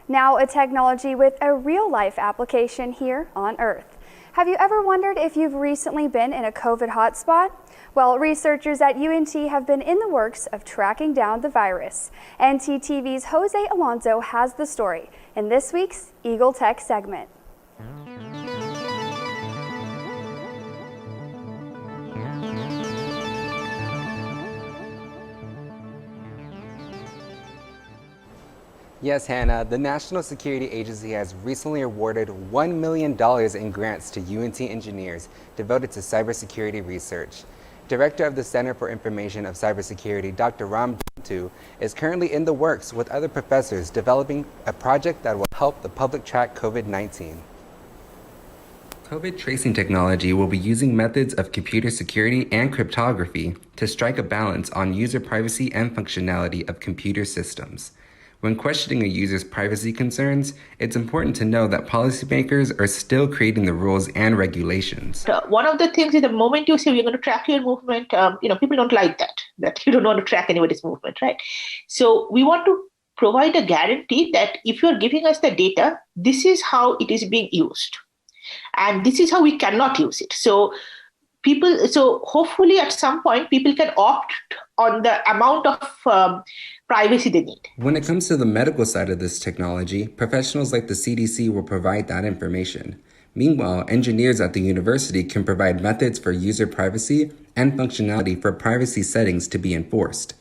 Now a technology with a real-life application here on Earth. Have you ever wondered if you've recently been in a COVID hotspot? Well, researchers at UNT have been in the works of tracking down the virus. NTTV's Jose Alonso has the story in this week's Eagle Tech segment. Yes, Hannah, the National Security Agency has recently awarded $1 million in grants to UNT engineers devoted to cybersecurity research. Director of the Center for Information of Cybersecurity, Dr. Ram Dantu, is currently in the works with other professors developing a project that will help the public track COVID-19. COVID tracing technology will be using methods of computer security and cryptography to strike a balance on user privacy and functionality of computer systems. When questioning a user's privacy concerns, it's important to know that policymakers are still creating the rules and regulations. One of the things is the moment you say you're going to track your movement, people don't like that you don't want to track anybody's movement, right? So we want to provide a guarantee that if you're giving us the data, this is how it is being used. And this is how we cannot use it. So hopefully at some point, people can opt on the amount of privacy they need. When it comes to the medical side of this technology, professionals like the CDC will provide that information. Meanwhile, engineers at the university can provide methods for user privacy and functionality for privacy settings to be enforced.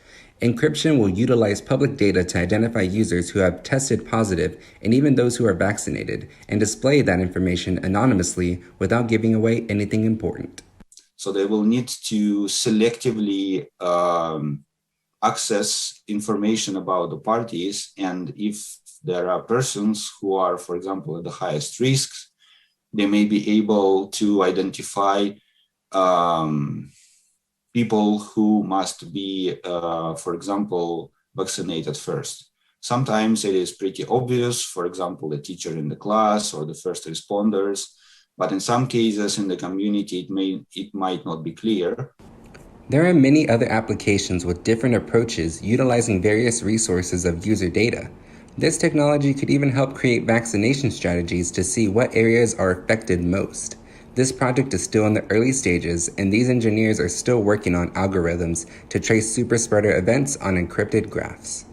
Encryption will utilize public data to identify users who have tested positive and even those who are vaccinated, and display that information anonymously without giving away anything important. So they will need to selectively access information about the parties. And if there are persons who are, for example, at the highest risks, they may be able to identify people who must be, for example, vaccinated first. Sometimes it is pretty obvious, for example, the teacher in the class or the first responders. But in some cases in the community, it might not be clear. There are many other applications with different approaches utilizing various resources of user data. This technology could even help create vaccination strategies to see what areas are affected most. This project is still in the early stages, and these engineers are still working on algorithms to trace superspreader events on encrypted graphs.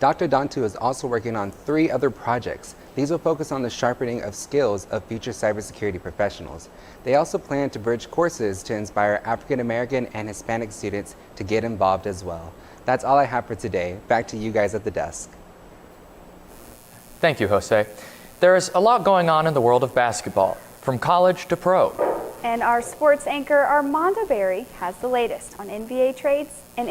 Dr. Dantu is also working on 3 other projects. These will focus on the sharpening of skills of future cybersecurity professionals. They also plan to bridge courses to inspire African American and Hispanic students to get involved as well. That's all I have for today. Back to you guys at the desk. Thank you, Jose. There's a lot going on in the world of basketball, from college to pro. And our sports anchor Armando Berry has the latest on NBA trades and